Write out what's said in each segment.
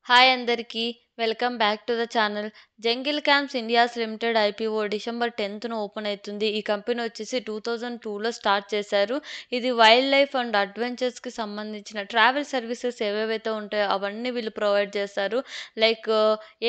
Hi అందరికీ. Welcome back to the channel. Jungle camps India's limited IPO December 10న open అయితుంది. ఈ company వచ్చేసి 2002లో స్టార్ట్ చేశారు. ఇది వైల్డ్ లైఫ్ అండ్ అడ్వెంచర్స్‌కి సంబంధించిన ట్రావెల్ సర్వీసెస్ ఏవేవైతే ఉంటాయో అవన్నీ వీళ్ళు ప్రొవైడ్ చేస్తారు. లైక్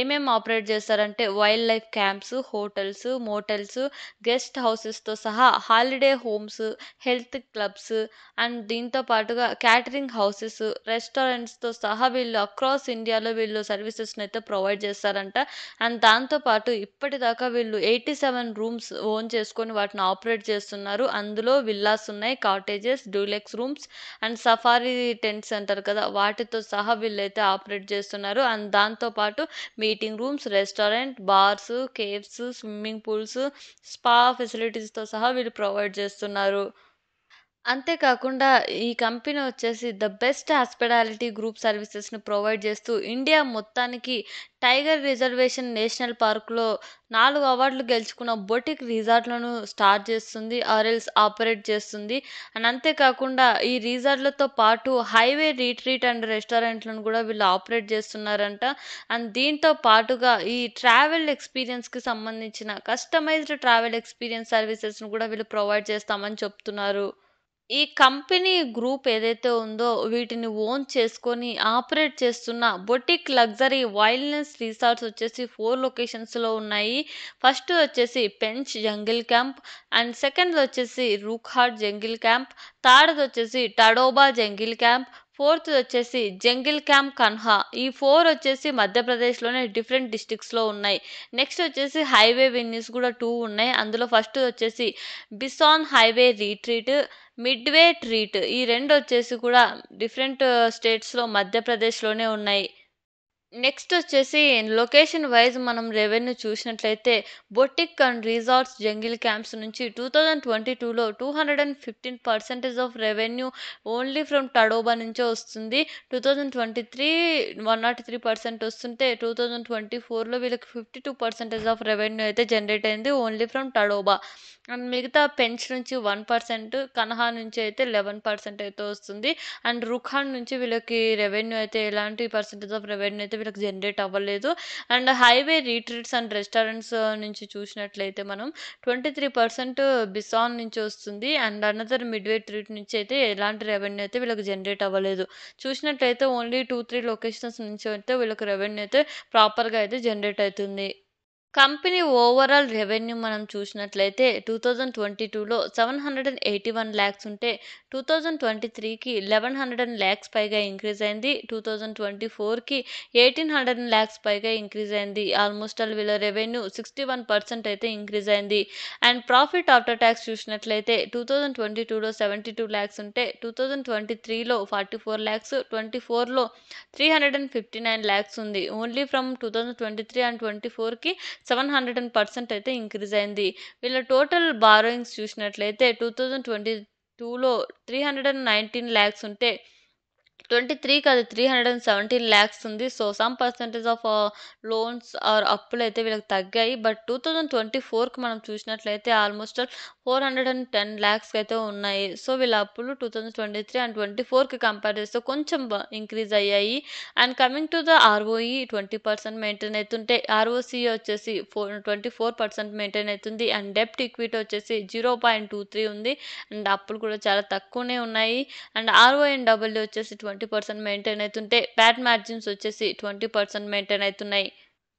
ఏమేం ఆపరేట్ చేస్తారంటే wildlife camps, hotels, motels, guest హౌసెస్‌తో సహా holiday homes, health clubs and దీంతో పాటుగా క్యాటరింగ్ హౌసెస్, రెస్టారెంట్స్‌తో సహా వీళ్ళు అక్రాస్ ఇండియాలో వీళ్ళు సర్వీసెస్‌నైతే ప్రొవైడ్ చేస్తారంట. అండ్ దాంతో పాటు ఇప్పటిదాకా వీళ్ళు 87 రూమ్స్ ఓన్ చేసుకొని వాటిని ఆపరేట్ చేస్తున్నారు. అందులో విల్లాస్ ఉన్నాయి, cottages, డూలెక్స్ rooms and safari tents అంటారు కదా! వాటితో సహా వీళ్ళైతే ఆపరేట్ చేస్తున్నారు. అండ్ దాంతో పాటు meeting rooms, restaurant, bars, caves, swimming pools, spa ఫెసిలిటీస్‌తో సహా వీళ్ళు ప్రొవైడ్ చేస్తున్నారు. అంతేకాకుండా ఈ కంపెనీ వచ్చేసి ద బెస్ట్ హాస్పిటాలిటీ గ్రూప్ సర్వీసెస్‌ని ప్రొవైడ్ చేస్తూ ఇండియా మొత్తానికి టైగర్ రిజర్వేషన్ నేషనల్ పార్క్‌లో 4 అవార్డులు గెలుచుకున్న బొటిక్ రిసార్ట్‌లను స్టార్ట్ చేస్తుంది. ఆర్ ఎల్స్ ఆపరేట్ చేస్తుంది. అండ్ అంతేకాకుండా ఈ రిసార్ట్‌లతో పాటు హైవే రిట్రీట్ అండ్ రెస్టారెంట్‌లను కూడా వీళ్ళు ఆపరేట్ చేస్తున్నారంట. అండ్ దీంతో పాటుగా ఈ ట్రావెల్ ఎక్స్‌పీరియన్స్‌కి సంబంధించిన కస్టమైజ్డ్ ట్రావెల్ ఎక్స్‌పీరియన్స్ సర్వీసెస్‌ని కూడా వీళ్ళు ప్రొవైడ్ చేస్తామని చెప్తున్నారు. ఈ కంపెనీ గ్రూప్ ఏదైతే ఉందో వీటిని ఓన్ చేసుకొని ఆపరేట్ చేస్తున్న బొటిక్ లగ్జరీ వైల్డ్‌నెస్ రిసార్ట్స్ వచ్చేసి 4 లొకేషన్స్‌లో ఉన్నాయి. ఫస్ట్ వచ్చేసి పెంచ్ జంగిల్ క్యాంప్ అండ్ సెకండ్‌ది వచ్చేసి రూక్‌హాట్ జంగిల్ క్యాంప్, థర్డ్‌ది వచ్చేసి టడోబా జంగిల్ క్యాంప్, ఫోర్త్‌ది వచ్చేసి జంగిల్ క్యాంప్ కన్హా. ఈ 4 వచ్చేసి మధ్యప్రదేశ్‌లోనే డిఫరెంట్ డిస్ట్రిక్ట్స్‌లో ఉన్నాయి. నెక్స్ట్ వచ్చేసి హైవే వెన్యూస్ కూడా 2 ఉన్నాయి. అందులో ఫస్ట్‌ది వచ్చేసి బిసాన్ హైవే రిట్రీట్, మిడ్‌వే ట్రీట్. ఈ రెండొచ్చేసి కూడా డిఫరెంట్ స్టేట్స్‌లో మధ్యప్రదేశ్‌లోనే ఉన్నాయి. నెక్స్టొచ్చేసి లొకేషన్ వైస్ మనం రెవెన్యూ చూసినట్లయితే boutique and resorts jungle camps నుంచి 2022లో 215% ఆఫ్ రెవెన్యూ ఓన్లీ ఫ్రమ్ టడోబా నుంచే వస్తుంది. 2023 103% వస్తుంటే 2024లో వీళ్ళకి 52% ఆఫ్ రెవెన్యూ అయితే జనరేట్ అయింది ఓన్లీ ఫ్రమ్ టడోబా. అండ్ మిగతా పెంచ్ నుంచి 1%, కన్హా నుంచి అయితే 11% అయితే వస్తుంది. అండ్ రుఖాన్ నుంచి వీళ్ళకి రెవెన్యూ అయితే ఎలాంటి పర్సెంటేజ్ ఆఫ్ రెవెన్యూ అయితే వీళ్ళకి జనరేట్ అవ్వలేదు. And highway retreats and restaurants నుంచి చూసినట్లయితే మనం 23% బిసాన్ నుంచి వస్తుంది. అండ్ అనదర్ మిడ్‌వే ట్రీట్ నుంచి అయితే ఎలాంటి రెవెన్యూ అయితే వీళ్ళకి జనరేట్ అవ్వలేదు. చూసినట్లయితే ఓన్లీ 2, 3 లొకేషన్స్ నుంచి అయితే వీళ్ళకి రెవెన్యూ అయితే ప్రాపర్‌గా అయితే జనరేట్ అయితుంది. కంపెనీ ఓవరాల్ రెవెన్యూ మనం చూసినట్లయితే 2022లో 781 లాక్స్ ఉంటే 2023కి 1100 లాక్స్ పైగా ఇంక్రీజ్ అయింది. 2024కి 1800 లాక్స్ పైగా ఇంక్రీజ్ అయింది. ఆల్మోస్ట్ ఆల్ వీళ్ళ రెవెన్యూ 61% అయితే ఇంక్రీజ్ అయింది. అండ్ ప్రాఫిట్ ఆఫ్టర్ టాక్స్ చూసినట్లయితే 2022లో 72 లాక్స్ ఉంటే 2023లో 44 లాక్స్, 24లో 359 లాక్స్ ఉంది. ఓన్లీ ఫ్రమ్ 2023 అండ్ 24కి 700% అయితే ఇంక్రీజ్ అయింది. వీళ్ళ టోటల్ బారోయింగ్స్ చూసినట్లయితే 2022లో 319 లాక్స్ ఉంటే 23కి అది 317 లాక్స్ ఉంది. So, some percentage of loans or అప్పులైతే వీళ్ళకి తగ్గాయి. బట్ 2024కి మనం చూసినట్లయితే ఆల్మోస్ట్ ఆల్ 410 లాక్స్‌కి అయితే ఉన్నాయి. సో, వీళ్ళ అప్పులు 2023 అండ్ 24కి కంపేర్ చేస్తే కొంచెం ఇంక్రీజ్ అయ్యాయి. And coming to the ROE 20% maintain అయితుంటే, ఆర్ఓసీఏ వచ్చేసి 24% మెయింటైన్ అయితుంది. అండ్ డెబ్ట్ ఈక్విటీ వచ్చేసి 0.23 ఉంది. అండ్ అప్పులు కూడా చాలా తక్కువనే ఉన్నాయి. అండ్ ఆర్ఓఎన్‌డబ్ల్యూ వచ్చేసి 20% మెయింటైన్ అయితుంటే, పాట్ మార్జిన్స్ వచ్చేసి 20% మెయింటైన్ అయితున్నాయి.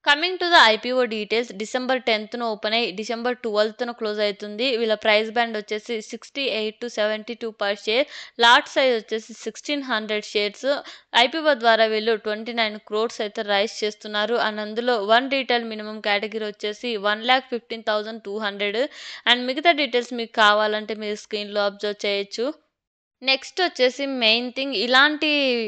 Coming to the IPO details December 10థ్‌న ఓపెన్ అయ్యి డిసెంబర్ 12థ్‌న క్లోజ్ అయితుంది. వీళ్ళ ప్రైస్ బ్యాండ్ వచ్చేసి 68-72 పర్ షేర్. లాట్ సైజ్ వచ్చేసి 1600 షేర్స్. ఐపీఓ ద్వారా వీళ్ళు 29 క్రోర్స్ అయితే రైజ్ చేస్తున్నారు. అండ్ అందులో వన్ రీటైల్ మినిమమ్ కేటగిరీ వచ్చేసి 1,15,200 అండ్ మిగతా డీటెయిల్స్ మీకు కావాలంటే మీరు స్క్రీన్‌లో అబ్జర్వ్ చేయొచ్చు. నెక్స్ట్ వచ్చేసి మెయిన్ థింగ్ ఇలాంటి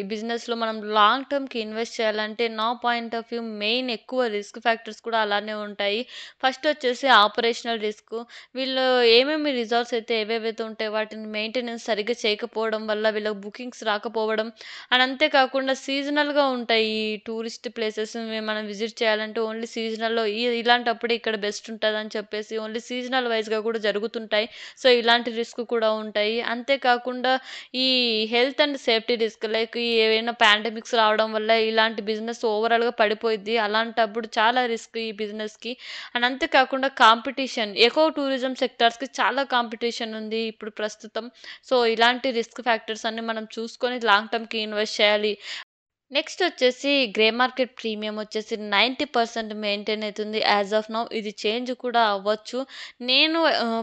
బిజినెస్‌లో మనం లాంగ్ టర్మ్‌కి ఇన్వెస్ట్ చేయాలంటే నా పాయింట్ ఆఫ్ వ్యూ మెయిన్ ఎక్కువ రిస్క్ ఫ్యాక్టర్స్ కూడా అలానే ఉంటాయి. ఫస్ట్ వచ్చేసి ఆపరేషనల్ రిస్క్. వీళ్ళు ఏమేమి రిసార్ట్స్ అయితే ఏవేవైతే ఉంటాయో వాటిని మెయింటెనెన్స్ సరిగ్గా చేయకపోవడం వల్ల వీళ్ళకి బుకింగ్స్ రాకపోవడం. అండ్ అంతేకాకుండా సీజనల్‌గా ఉంటాయి ఈ టూరిస్ట్ ప్లేసెస్ మనం విజిట్ చేయాలంటే ఓన్లీ సీజనల్‌లో ఇలాంటప్పుడే ఇక్కడ బెస్ట్ ఉంటదని చెప్పేసి ఓన్లీ సీజనల్ వైస్‌గా కూడా జరుగుతుంటాయి. సో, ఇలాంటి రిస్క్ కూడా ఉంటాయి. అంతేకాకుండా ఈ health and safety risk like ఏవైనా పాండమిక్స్ రావడం వల్ల ఇలాంటి బిజినెస్ ఓవరాల్‌గా పడిపోయిద్ది. అలాంటప్పుడు చాలా రిస్క్ ఈ బిజినెస్‌కి. అండ్ అంతే కాకుండా కాంపిటీషన్ ఎకో టూరిజం సెక్టార్స్‌కి చాలా కాంపిటీషన్ ఉంది ఇప్పుడు ప్రస్తుతం. సో, ఇలాంటి రిస్క్ ఫ్యాక్టర్స్ అన్నీ మనం చూసుకొని లాంగ్ టర్మ్‌కి ఇన్వెస్ట్ చేయాలి. నెక్స్ట్ వచ్చేసి గ్రే మార్కెట్ ప్రీమియం వచ్చేసి 90% మెయింటైన్ అయితుంది యాజ్ ఆఫ్ నౌ. ఇది చేంజ్ కూడా అవ్వచ్చు. నేను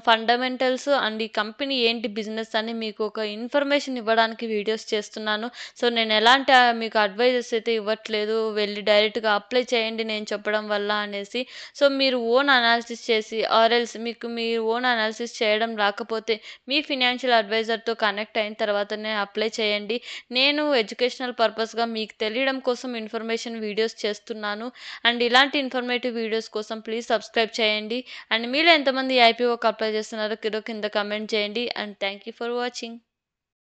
ఫండమెంటల్స్ అండ్ ఈ కంపెనీ ఏంటి బిజినెస్ అని మీకు ఒక ఇన్ఫర్మేషన్ ఇవ్వడానికి వీడియోస్ చేస్తున్నాను. సో, నేను ఎలాంటి మీకు అడ్వైజెస్ అయితే ఇవ్వట్లేదు. వెళ్లి డైరెక్ట్‌గా అప్లై చేయండి నేను చెప్పడం వల్ల అనేసి. సో, మీరు ఓన్ అనాలిసిస్ చేసి ఆర్ ఎల్స్ మీకు మీరు ఓన్ అనాలిసిస్ చేయడం రాకపోతే మీ ఫినాన్షియల్ అడ్వైజర్‌తో కనెక్ట్ అయిన తర్వాతనే అప్లై చేయండి. నేను ఎడ్యుకేషనల్ పర్పస్‌గా మీకు తెలియడం కోసం ఇన్ఫర్మేషన్ వీడియోస్ చేస్తున్నాను. అండ్ ఇలాంటి ఇన్ఫర్మేటివ్ వీడియోస్ కోసం ప్లీజ్ సబ్స్క్రైబ్ చేయండి. అండ్ మీలో ఎంతమంది ఐపీఓకి అప్లై చేస్తున్నారో కింద కామెంట్ చేయండి. And thank you for watching.